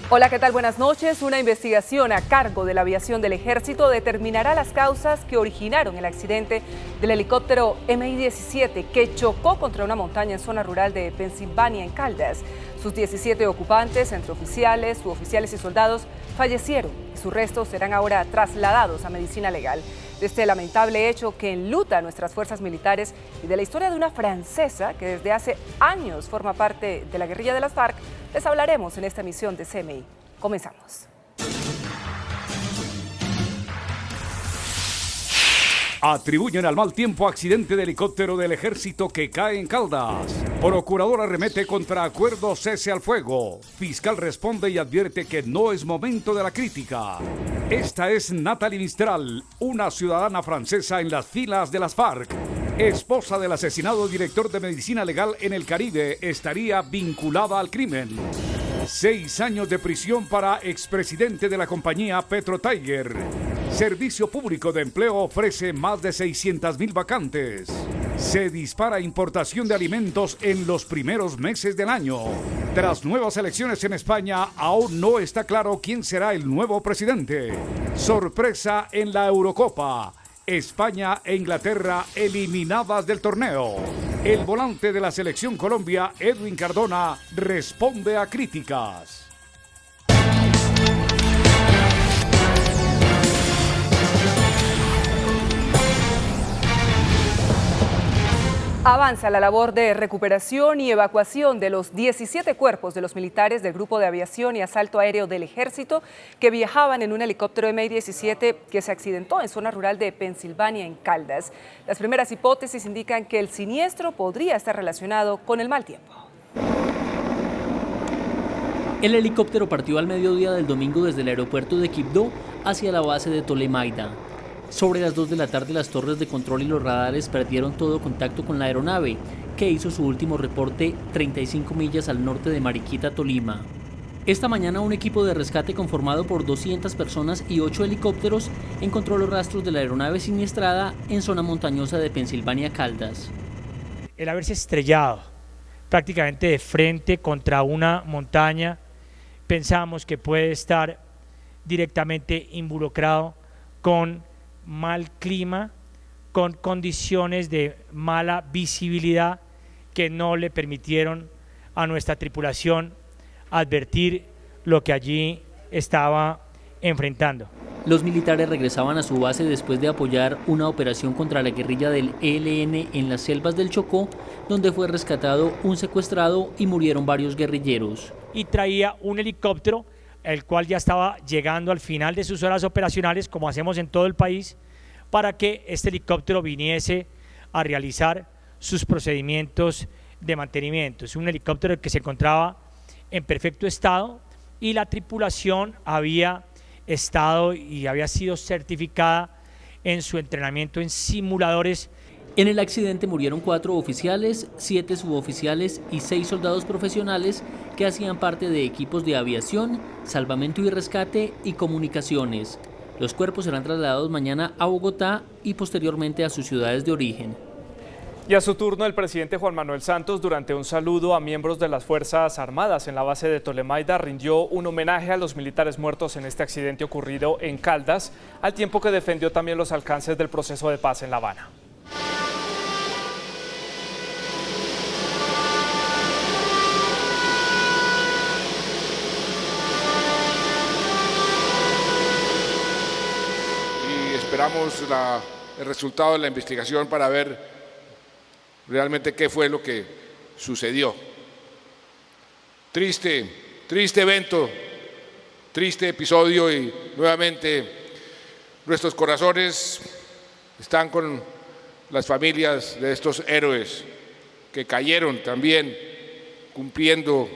Hola, ¿qué tal? Buenas noches. Una investigación a cargo de la aviación del Ejército determinará las causas que originaron el accidente del helicóptero MI-17 que chocó contra una montaña en zona rural de Pensilvania, en Caldas. Sus 17 ocupantes, entre oficiales, suboficiales y soldados, fallecieron y sus restos serán ahora trasladados a medicina legal. De este lamentable hecho que enluta a nuestras fuerzas militares y de la historia de una francesa que desde hace años forma parte de la guerrilla de las FARC, les hablaremos en esta emisión de CMI. Comenzamos. Atribuyen al mal tiempo accidente de helicóptero del Ejército que cae en Caldas. Procurador arremete contra acuerdo cese al fuego. Fiscal responde y advierte que no es momento de la crítica. Esta es Natalie Mistral, una ciudadana francesa en las filas de las FARC. Esposa del asesinado director de medicina legal en el Caribe, estaría vinculada al crimen. 6 años de prisión para expresidente de la compañía Petro Tiger. Servicio Público de Empleo ofrece más de 600,000 vacantes. Se dispara importación de alimentos en los primeros meses del año. Tras nuevas elecciones en España, aún no está claro quién será el nuevo presidente. Sorpresa en la Eurocopa. España e Inglaterra eliminadas del torneo. El volante de la Selección Colombia, Edwin Cardona, responde a críticas. Avanza la labor de recuperación y evacuación de los 17 cuerpos de los militares del Grupo de Aviación y Asalto Aéreo del Ejército que viajaban en un helicóptero MI-17 que se accidentó en zona rural de Pensilvania, en Caldas. Las primeras hipótesis indican que el siniestro podría estar relacionado con el mal tiempo. El helicóptero partió al mediodía del domingo desde el aeropuerto de Quibdó hacia la base de Tolemaida. Sobre las 2 de la tarde, las torres de control y los radares perdieron todo contacto con la aeronave, que hizo su último reporte 35 millas al norte de Mariquita, Tolima. Esta mañana, un equipo de rescate conformado por 200 personas y 8 helicópteros encontró los rastros de la aeronave siniestrada en zona montañosa de Pensilvania, Caldas. El haberse estrellado prácticamente de frente contra una montaña, pensamos que puede estar directamente involucrado con mal clima, con condiciones de mala visibilidad que no le permitieron a nuestra tripulación advertir lo que allí estaba enfrentando. Los militares regresaban a su base después de apoyar una operación contra la guerrilla del ELN en las selvas del Chocó, donde fue rescatado un secuestrado y murieron varios guerrilleros. Y traía un helicóptero, el cual ya estaba llegando al final de sus horas operacionales, como hacemos en todo el país, para que este helicóptero viniese a realizar sus procedimientos de mantenimiento. Es un helicóptero que se encontraba en perfecto estado y la tripulación había estado y había sido certificada en su entrenamiento en simuladores. En el accidente murieron 4 oficiales, 7 suboficiales y 6 soldados profesionales que hacían parte de equipos de aviación, salvamento y rescate y comunicaciones. Los cuerpos serán trasladados mañana a Bogotá y posteriormente a sus ciudades de origen. Y a su turno, el presidente Juan Manuel Santos, durante un saludo a miembros de las Fuerzas Armadas en la base de Tolemaida, rindió un homenaje a los militares muertos en este accidente ocurrido en Caldas, al tiempo que defendió también los alcances del proceso de paz en La Habana. Y esperamos el resultado de la investigación para ver realmente qué fue lo que sucedió. Triste evento, triste episodio, y nuevamente nuestros corazones están con las familias de estos héroes que cayeron también cumpliendo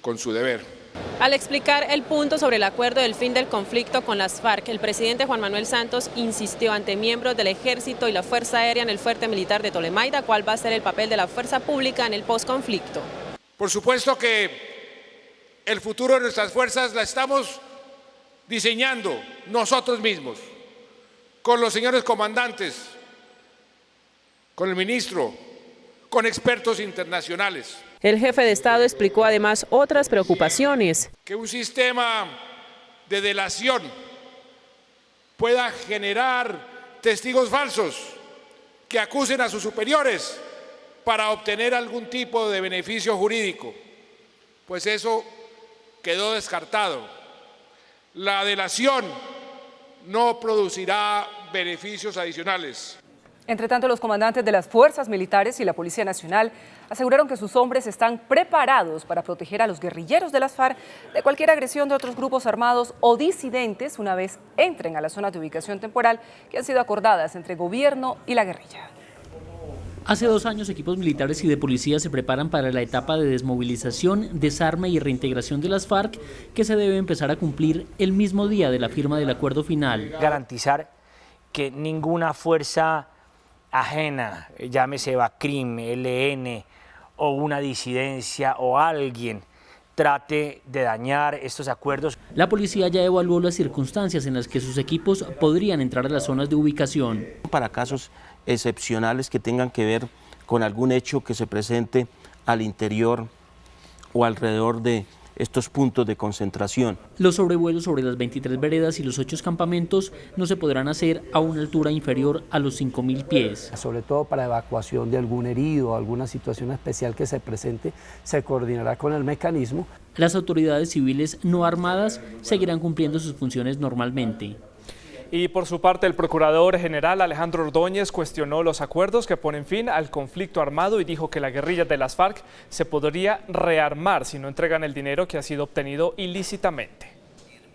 con su deber. Al explicar el punto sobre el acuerdo del fin del conflicto con las FARC, el presidente Juan Manuel Santos insistió ante miembros del Ejército y la Fuerza Aérea en el fuerte militar de Tolemaida cuál va a ser el papel de la fuerza pública en el posconflicto. Por supuesto que el futuro de nuestras fuerzas la estamos diseñando nosotros mismos, con los señores comandantes, con el ministro, con expertos internacionales. El jefe de Estado explicó además otras preocupaciones. Que un sistema de delación pueda generar testigos falsos que acusen a sus superiores para obtener algún tipo de beneficio jurídico, pues eso quedó descartado. La delación no producirá beneficios adicionales. Entre tanto, los comandantes de las fuerzas militares y la Policía Nacional aseguraron que sus hombres están preparados para proteger a los guerrilleros de las FARC de cualquier agresión de otros grupos armados o disidentes una vez entren a las zonas de ubicación temporal que han sido acordadas entre gobierno y la guerrilla. Hace 2 años, equipos militares y de policía se preparan para la etapa de desmovilización, desarme y reintegración de las FARC, que se debe empezar a cumplir el mismo día de la firma del acuerdo final. Garantizar que ninguna fuerza ajena, llámese BACRIM, ELN o una disidencia o alguien, trate de dañar estos acuerdos. La policía ya evaluó las circunstancias en las que sus equipos podrían entrar a las zonas de ubicación. Para casos excepcionales que tengan que ver con algún hecho que se presente al interior o alrededor de estos puntos de concentración. Los sobrevuelos sobre las 23 veredas y los 8 campamentos no se podrán hacer a una altura inferior a los 5.000 pies. Sobre todo para evacuación de algún herido o alguna situación especial que se presente, se coordinará con el mecanismo. Las autoridades civiles no armadas seguirán cumpliendo sus funciones normalmente. Y por su parte, el procurador general Alejandro Ordóñez cuestionó los acuerdos que ponen fin al conflicto armado y dijo que la guerrilla de las FARC se podría rearmar si no entregan el dinero que ha sido obtenido ilícitamente.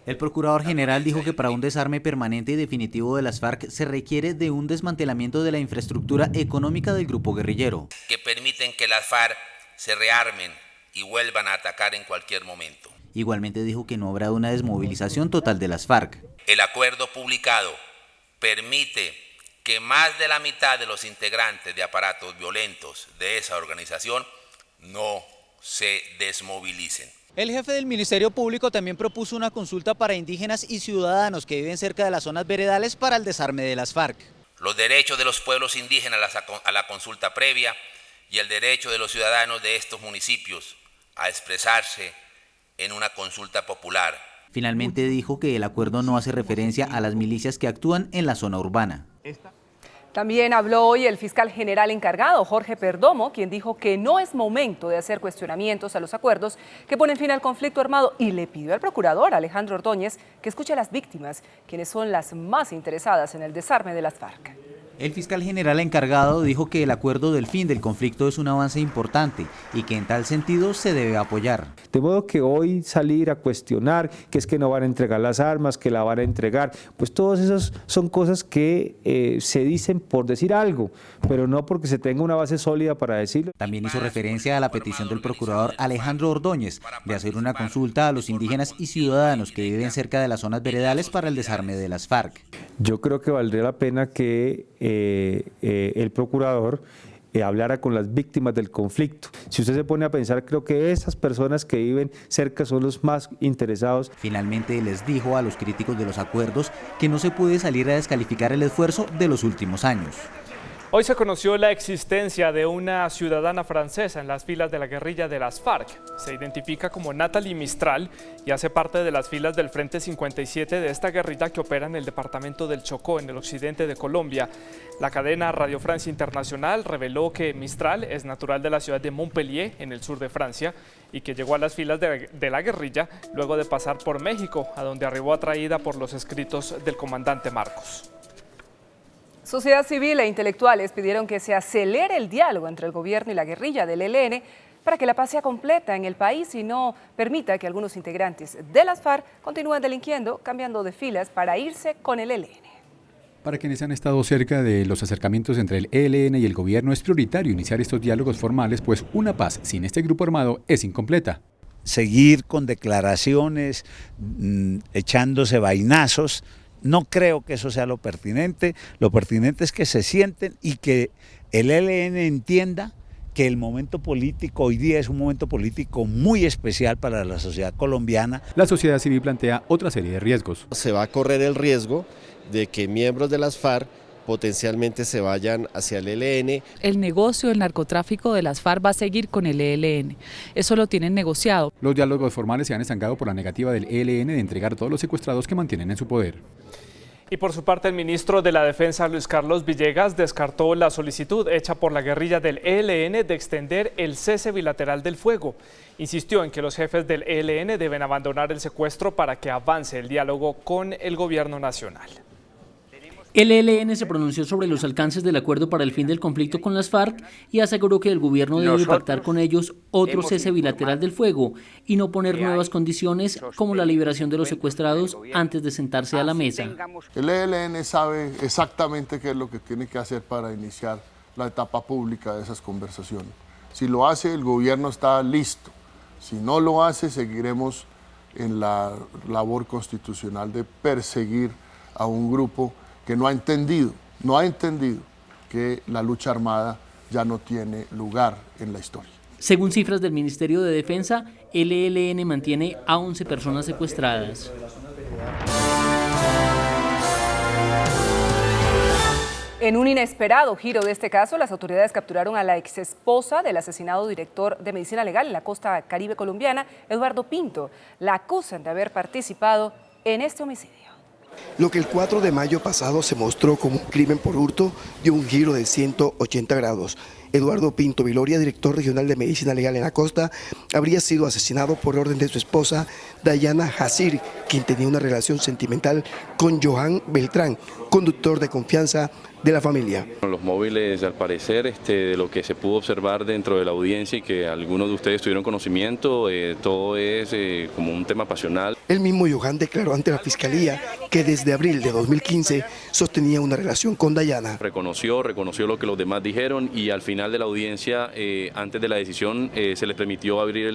El procurador general dijo que para un desarme permanente y definitivo de las FARC se requiere de un desmantelamiento de la infraestructura económica del grupo guerrillero. Que permiten que las FARC se rearmen y vuelvan a atacar en cualquier momento. Igualmente dijo que no habrá una desmovilización total de las FARC. El acuerdo publicado permite que más de la mitad de los integrantes de aparatos violentos de esa organización no se desmovilicen. El jefe del Ministerio Público también propuso una consulta para indígenas y ciudadanos que viven cerca de las zonas veredales para el desarme de las FARC. Los derechos de los pueblos indígenas a la consulta previa y el derecho de los ciudadanos de estos municipios a expresarse en una consulta popular. Finalmente dijo que el acuerdo no hace referencia a las milicias que actúan en la zona urbana. También habló hoy el fiscal general encargado, Jorge Perdomo, quien dijo que no es momento de hacer cuestionamientos a los acuerdos que ponen fin al conflicto armado y le pidió al procurador Alejandro Ordóñez que escuche a las víctimas, quienes son las más interesadas en el desarme de las FARC. El fiscal general encargado dijo que el acuerdo del fin del conflicto es un avance importante y que en tal sentido se debe apoyar. De modo que hoy salir a cuestionar que es que no van a entregar las armas, que la van a entregar, pues todas esas son cosas que se dicen por decir algo, pero no porque se tenga una base sólida para decirlo. También hizo referencia a la petición del procurador Alejandro Ordóñez de hacer una consulta a los indígenas y ciudadanos que viven cerca de las zonas veredales para el desarme de las FARC. Yo creo que valdría la pena que el procurador hablara con las víctimas del conflicto. Si usted se pone a pensar, creo que esas personas que viven cerca son los más interesados. Finalmente les dijo a los críticos de los acuerdos que no se puede salir a descalificar el esfuerzo de los últimos años. Hoy se conoció la existencia de una ciudadana francesa en las filas de la guerrilla de las FARC. Se identifica como Nathalie Mistral y hace parte de las filas del Frente 57 de esta guerrilla que opera en el departamento del Chocó, en el occidente de Colombia. La cadena Radio Francia Internacional reveló que Mistral es natural de la ciudad de Montpellier, en el sur de Francia, y que llegó a las filas de la guerrilla luego de pasar por México, a donde arribó atraída por los escritos del comandante Marcos. Sociedad civil e intelectuales pidieron que se acelere el diálogo entre el gobierno y la guerrilla del ELN para que la paz sea completa en el país y no permita que algunos integrantes de las FARC continúen delinquiendo, cambiando de filas para irse con el ELN. Para quienes han estado cerca de los acercamientos entre el ELN y el gobierno, es prioritario iniciar estos diálogos formales, pues una paz sin este grupo armado es incompleta. Seguir con declaraciones, echándose vainazos, no creo que eso sea lo pertinente. Lo pertinente es que se sienten y que el ELN entienda que el momento político hoy día es un momento político muy especial para la sociedad colombiana. La sociedad civil plantea otra serie de riesgos. Se va a correr el riesgo de que miembros de las FARC potencialmente se vayan hacia el ELN. El negocio del narcotráfico de las FARC va a seguir con el ELN. Eso lo tienen negociado. Los diálogos formales se han estancado por la negativa del ELN de entregar todos los secuestrados que mantienen en su poder. Y por su parte, el ministro de la Defensa, Luis Carlos Villegas, descartó la solicitud hecha por la guerrilla del ELN de extender el cese bilateral del fuego. Insistió en que los jefes del ELN deben abandonar el secuestro para que avance el diálogo con el gobierno nacional. El ELN se pronunció sobre los alcances del acuerdo para el fin del conflicto con las FARC y aseguró que el gobierno debe pactar con ellos otro cese bilateral del fuego y no poner nuevas condiciones como la liberación de los secuestrados antes de sentarse a la mesa. El ELN sabe exactamente qué es lo que tiene que hacer para iniciar la etapa pública de esas conversaciones. Si lo hace, el gobierno está listo. Si no lo hace, seguiremos en la labor constitucional de perseguir a un grupo que no ha entendido que la lucha armada ya no tiene lugar en la historia. Según cifras del Ministerio de Defensa, el ELN mantiene a 11 personas secuestradas. En un inesperado giro de este caso, las autoridades capturaron a la exesposa del asesinado director de Medicina Legal en la costa caribe colombiana, Eduardo Pinto. La acusan de haber participado en este homicidio. Lo que el 4 de mayo pasado se mostró como un crimen por hurto dio un giro de 180 grados. Eduardo Pinto Viloria, director regional de Medicina Legal en la costa, habría sido asesinado por orden de su esposa, Dayana Hasir, quien tenía una relación sentimental con Johan Beltrán, conductor de confianza de la familia. Los móviles, al parecer, de lo que se pudo observar dentro de la audiencia y que algunos de ustedes tuvieron conocimiento, todo es como un tema pasional. El mismo Johan declaró ante la Fiscalía que desde abril de 2015 sostenía una relación con Dayana. Reconoció lo que los demás dijeron y al final de la audiencia, antes de la decisión, se le permitió abrir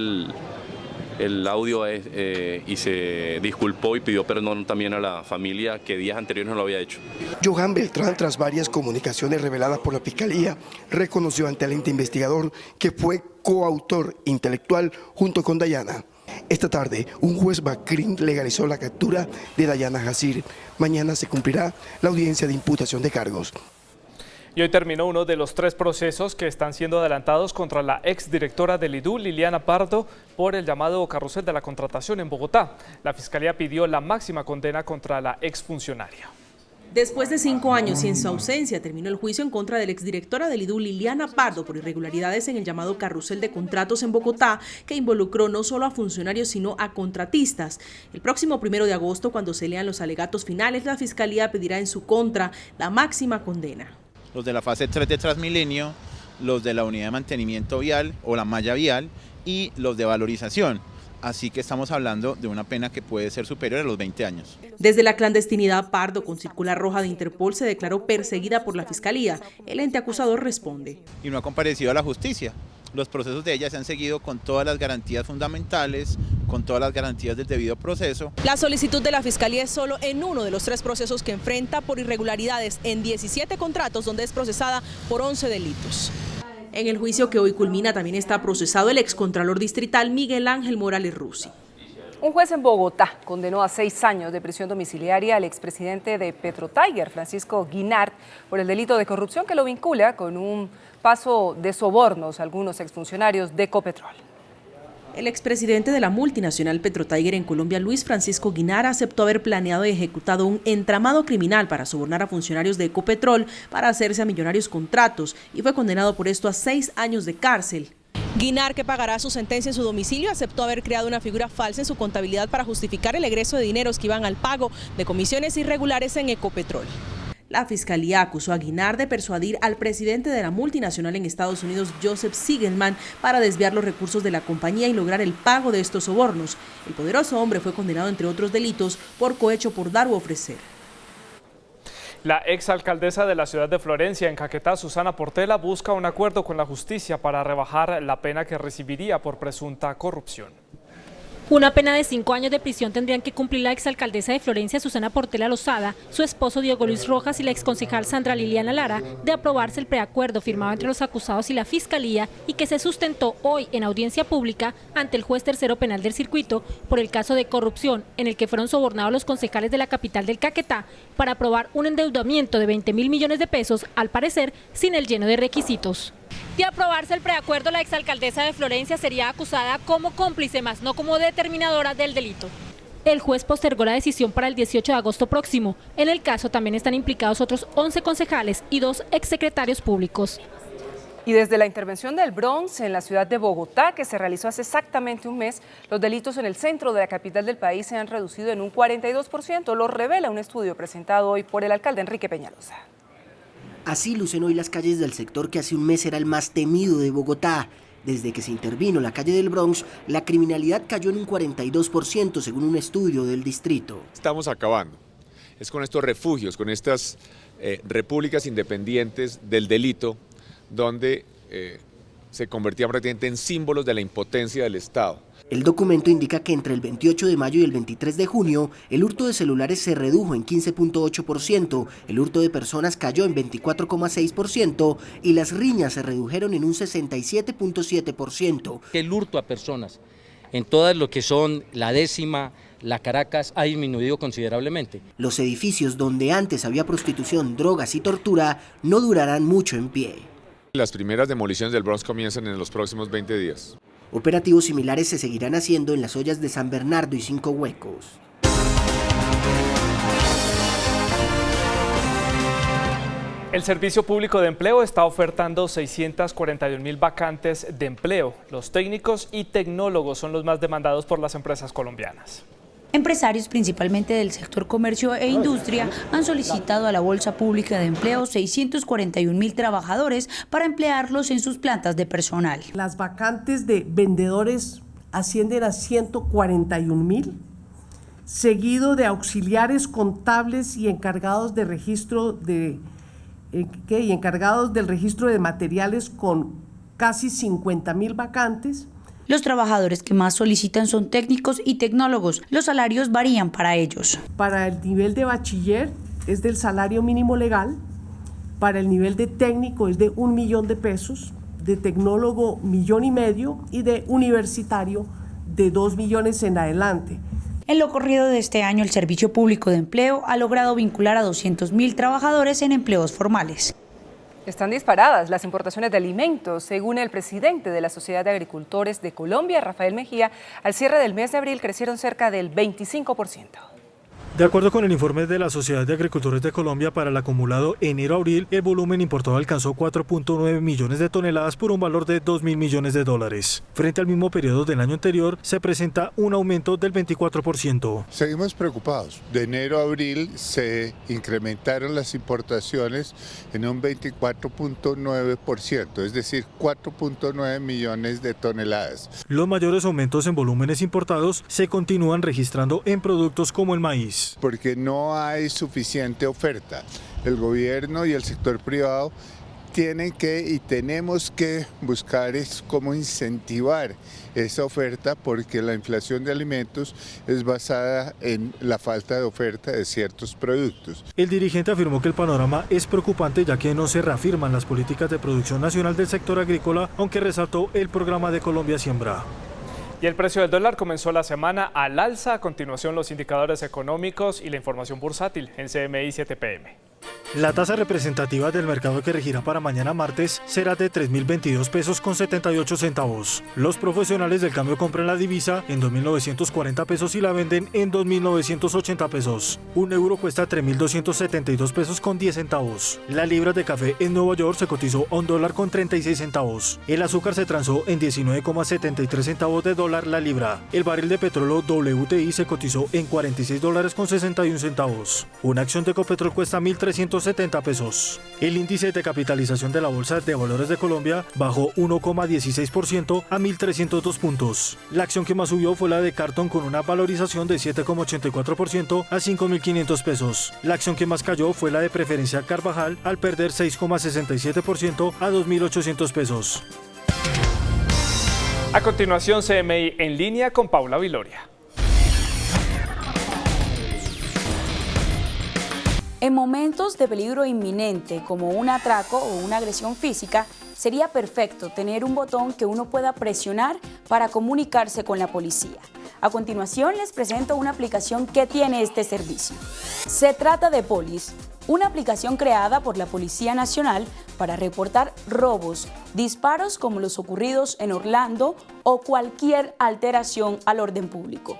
el audio y se disculpó y pidió perdón también a la familia que días anteriores no lo había hecho. Johan Beltrán, tras varias comunicaciones reveladas por la Fiscalía, reconoció ante el ente investigador que fue coautor intelectual junto con Dayana. Esta tarde, un juez Bacrín legalizó la captura de Dayana Hasir. Mañana se cumplirá la audiencia de imputación de cargos. Y hoy terminó uno de los 3 procesos que están siendo adelantados contra la exdirectora del IDU, Liliana Pardo, por el llamado carrusel de la contratación en Bogotá. La Fiscalía pidió la máxima condena contra la exfuncionaria. Después de 5 años y en su ausencia, terminó el juicio en contra de la exdirectora del IDU, Liliana Pardo, por irregularidades en el llamado carrusel de contratos en Bogotá, que involucró no solo a funcionarios, sino a contratistas. El próximo 1 de agosto, cuando se lean los alegatos finales, la Fiscalía pedirá en su contra la máxima condena. Los de la fase 3 de Transmilenio, los de la unidad de mantenimiento vial o la malla vial y los de valorización. Así que estamos hablando de una pena que puede ser superior a los 20 años. Desde la clandestinidad, Pardo, con circular roja de Interpol, se declaró perseguida por la Fiscalía. El ente acusador responde. Y no ha comparecido a la justicia. Los procesos de ella se han seguido con todas las garantías fundamentales, con todas las garantías del debido proceso. La solicitud de la Fiscalía es solo en uno de los 3 procesos que enfrenta por irregularidades en 17 contratos, donde es procesada por 11 delitos. En el juicio que hoy culmina también está procesado el excontralor distrital Miguel Ángel Morales Rusi. Un juez en Bogotá condenó a 6 años de prisión domiciliaria al expresidente de Petrotiger, Francisco Guinart, por el delito de corrupción que lo vincula con un paso de sobornos a algunos exfuncionarios de Ecopetrol. El expresidente de la multinacional Petrotiger en Colombia, Luis Francisco Guinart, aceptó haber planeado y ejecutado un entramado criminal para sobornar a funcionarios de Ecopetrol para hacerse a millonarios contratos y fue condenado por esto a 6 años de cárcel. Guinart, que pagará su sentencia en su domicilio, aceptó haber creado una figura falsa en su contabilidad para justificar el egreso de dineros que iban al pago de comisiones irregulares en Ecopetrol. La Fiscalía acusó a Guinart de persuadir al presidente de la multinacional en Estados Unidos, Joseph Siegelman, para desviar los recursos de la compañía y lograr el pago de estos sobornos. El poderoso hombre fue condenado, entre otros delitos, por cohecho por dar u ofrecer. La exalcaldesa de la ciudad de Florencia, en Caquetá, Susana Portela, busca un acuerdo con la justicia para rebajar la pena que recibiría por presunta corrupción. Una pena de 5 años de prisión tendrían que cumplir la exalcaldesa de Florencia, Susana Portela Lozada, su esposo Diego Luis Rojas y la exconcejal Sandra Liliana Lara, de aprobarse el preacuerdo firmado entre los acusados y la Fiscalía y que se sustentó hoy en audiencia pública ante el juez tercero penal del circuito por el caso de corrupción en el que fueron sobornados los concejales de la capital del Caquetá para aprobar un endeudamiento de 20.000 millones de pesos, al parecer sin el lleno de requisitos. De aprobarse el preacuerdo, la exalcaldesa de Florencia sería acusada como cómplice, más no como determinadora del delito. El juez postergó la decisión para el 18 de agosto próximo. En el caso también están implicados otros 11 concejales y 2 exsecretarios públicos. Y desde la intervención del Bronx en la ciudad de Bogotá, que se realizó hace exactamente un mes, los delitos en el centro de la capital del país se han reducido en un 42%, lo revela un estudio presentado hoy por el alcalde Enrique Peñalosa. Así lucen hoy las calles del sector que hace un mes era el más temido de Bogotá. Desde que se intervino la calle del Bronx, la criminalidad cayó en un 42% según un estudio del distrito. Estamos acabando. Es con estos refugios, con estas repúblicas independientes del delito, donde se convertían prácticamente en símbolos de la impotencia del Estado. El documento indica que entre el 28 de mayo y el 23 de junio, el hurto de celulares se redujo en 15.8%, el hurto de personas cayó en 24.6% y las riñas se redujeron en un 67.7%. El hurto a personas en todas lo que son la Décima, la Caracas, ha disminuido considerablemente. Los edificios donde antes había prostitución, drogas y tortura no durarán mucho en pie. Las primeras demoliciones del Bronx comienzan en los próximos 20 días. Operativos similares se seguirán haciendo en las ollas de San Bernardo y Cinco Huecos. El Servicio Público de Empleo está ofertando 641.000 vacantes de empleo. Los técnicos y tecnólogos son los más demandados por las empresas colombianas. Empresarios, principalmente del sector comercio e industria, han solicitado a la Bolsa Pública de Empleo 641.000 trabajadores para emplearlos en sus plantas de personal. Las vacantes de vendedores ascienden a 141.000, seguido de auxiliares contables y encargados de registro encargados del registro de materiales con casi 50.000 vacantes. Los trabajadores que más solicitan son técnicos y tecnólogos. Los salarios varían para ellos. Para el nivel de bachiller es del salario mínimo legal, para el nivel de técnico es de 1 millón de pesos, de tecnólogo 1,5 millones y de universitario de 2 millones en adelante. En lo corrido de este año, el Servicio Público de Empleo ha logrado vincular a 200.000 trabajadores en empleos formales. Están disparadas las importaciones de alimentos. Según el presidente de la Sociedad de Agricultores de Colombia, Rafael Mejía, al cierre del mes de abril crecieron cerca del 25%. De acuerdo con el informe de la Sociedad de Agricultores de Colombia, para el acumulado enero-abril, el volumen importado alcanzó 4.9 millones de toneladas por un valor de 2.000 millones de dólares. Frente al mismo periodo del año anterior, se presenta un aumento del 24%. Seguimos preocupados. De enero a abril se incrementaron las importaciones en un 24.9%, es decir, 4.9 millones de toneladas. Los mayores aumentos en volúmenes importados se continúan registrando en productos como el maíz. Porque no hay suficiente oferta. El gobierno y el sector privado tienen que y tenemos que buscar cómo incentivar esa oferta, porque la inflación de alimentos es basada en la falta de oferta de ciertos productos. El dirigente afirmó que el panorama es preocupante, ya que no se reafirman las políticas de producción nacional del sector agrícola, aunque resaltó el programa de Colombia Siembra. Y el precio del dólar comenzó la semana al alza. A continuación, los indicadores económicos y la información bursátil en CMI 7 PM. La tasa representativa del mercado que regirá para mañana martes será de 3.022 pesos con 78 centavos. Los profesionales del cambio compran la divisa en 2.940 pesos y la venden en 2.980 pesos. Un euro cuesta 3.272 pesos con 10 centavos. La libra de café en Nueva York se cotizó a $1 con 36 centavos. El azúcar se transó en 19,73 centavos de dólar la libra. El barril de petróleo WTI se cotizó en $46 con 61 centavos. Una acción de Ecopetrol cuesta 1.370 pesos. El índice de capitalización de la Bolsa de Valores de Colombia bajó 1,16% a 1.302 puntos. La acción que más subió fue la de Carton, con una valorización de 7,84% a 5.500 pesos. La acción que más cayó fue la de Preferencia Carvajal, al perder 6,67% a 2.800 pesos. A continuación, CMI en línea con Paula Viloria. En momentos de peligro inminente, como un atraco o una agresión física, sería perfecto tener un botón que uno pueda presionar para comunicarse con la policía. A continuación les presento una aplicación que tiene este servicio. Se trata de Polis, una aplicación creada por la Policía Nacional para reportar robos, disparos como los ocurridos en Orlando o cualquier alteración al orden público.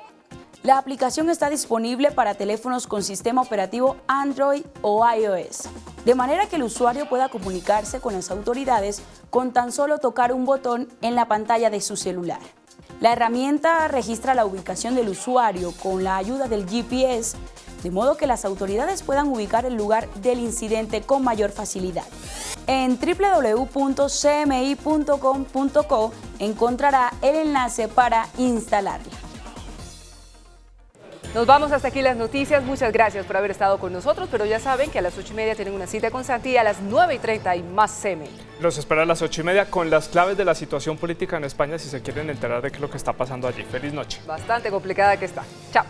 La aplicación está disponible para teléfonos con sistema operativo Android o iOS, de manera que el usuario pueda comunicarse con las autoridades con tan solo tocar un botón en la pantalla de su celular. La herramienta registra la ubicación del usuario con la ayuda del GPS, de modo que las autoridades puedan ubicar el lugar del incidente con mayor facilidad. En www.cmi.com.co encontrará el enlace para instalarla. Nos vamos hasta aquí las noticias. Muchas gracias por haber estado con nosotros, pero ya saben que a las 8:30 tienen una cita con Santi y a las 9:30 hay más CMI. Los espero a las 8:30 con las claves de la situación política en España si se quieren enterar de qué es lo que está pasando allí. Feliz noche. Bastante complicada que está. Chao.